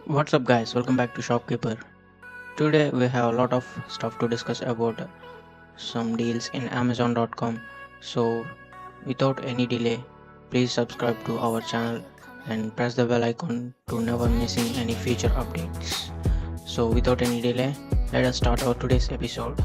What's up, guys? Welcome back to Shopkeeper. Today we have a lot of stuff to discuss about some deals in Amazon.com. So, without any delay, please subscribe to our channel and press the bell icon to never missing any future updates. So, without any delay, let us start our today's episode.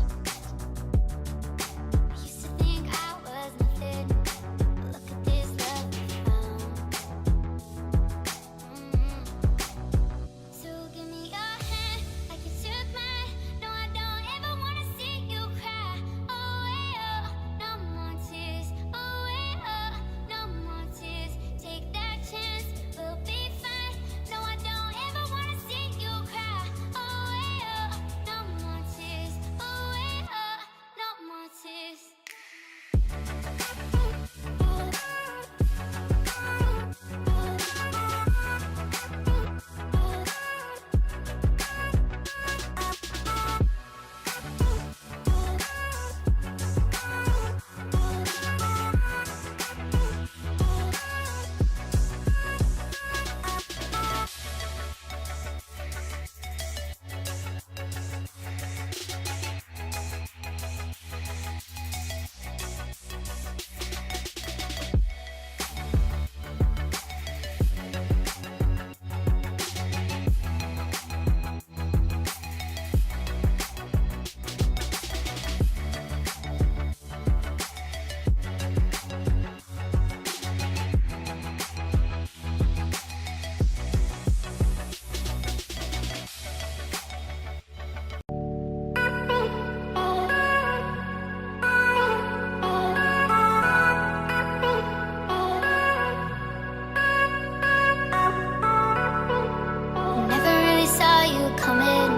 Never really saw you coming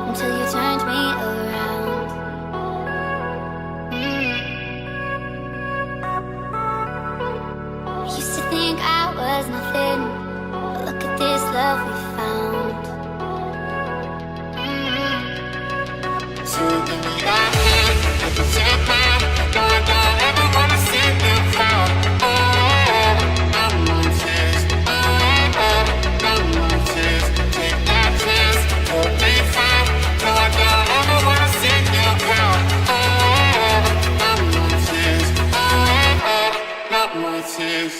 until you turned me around. I used to think I was nothing, but look at this love we found. So give me that hand, I can take mine. No, I don't ever wanna see you cry. No more tears. No more tears. Take that chance, you'll be fine. No, I don't ever wanna see you cry. No more tears. No more tears.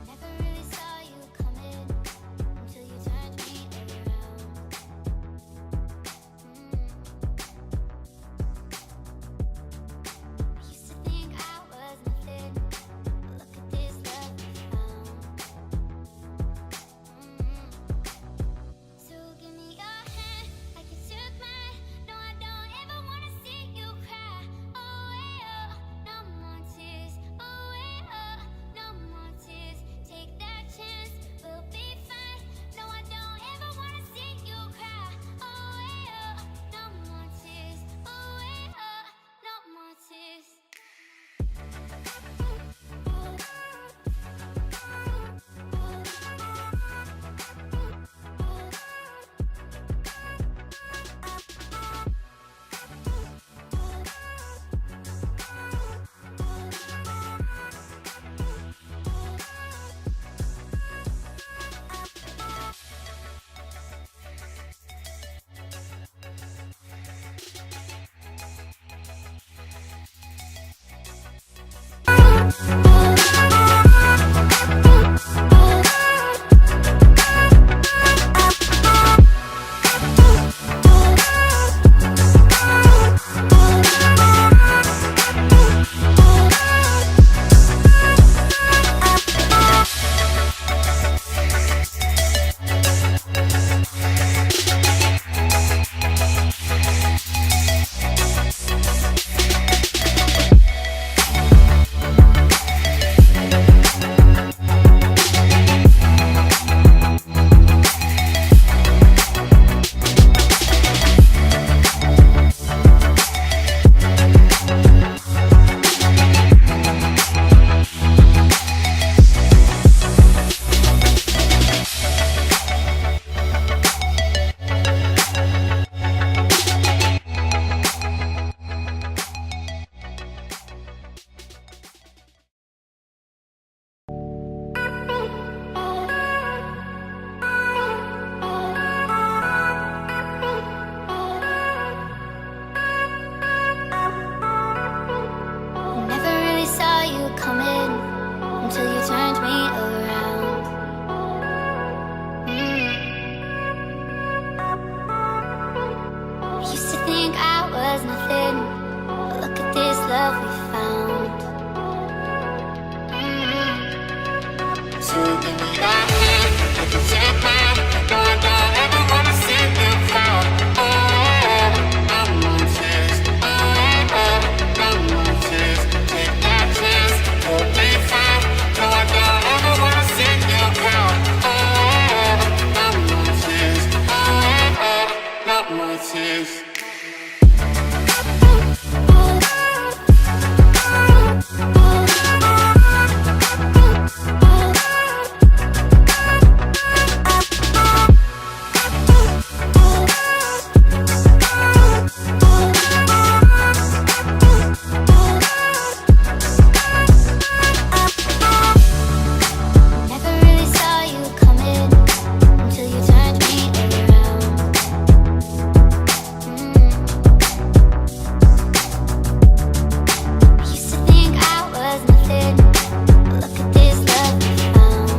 Never really saw you coming until you turned me around. I used to think I was nothing, but look at this love we found. So give me your hand, like you took mine. No, I don't ever wanna see you cry. No more tears. No more tears. Take that chance, we'll be fine. No, I don't ever wanna see you cry. No more tears. No more tears. tears. Never really saw you coming until you turned me around. I used to think I was nothing, but look at this love we found.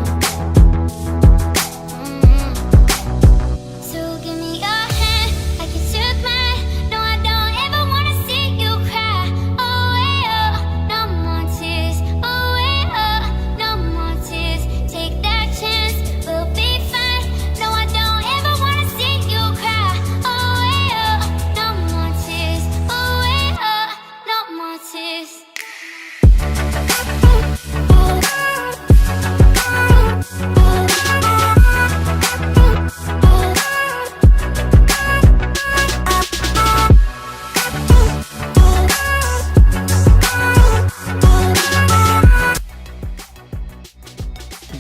So give me your hand, like you took mine. No, I don't ever wanna see you cry. Oh, yeah, oh, no more tears. Oh, yeah, oh, no more tears. Take that chance, we'll be fine. No, I don't ever wanna see you cry. Oh, yeah, oh, no more tears. Oh, yeah, oh, no more tears.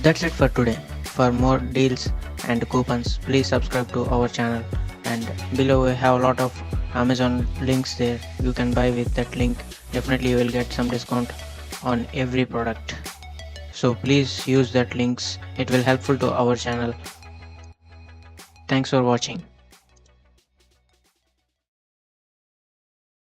That's it for today. For more deals and coupons, please subscribe to our channel, and below we have a lot of Amazon links there. You can buy with that link. Definitely you will get some discount on every product. So please use that links. It will helpful to our channel. Thanks for watching.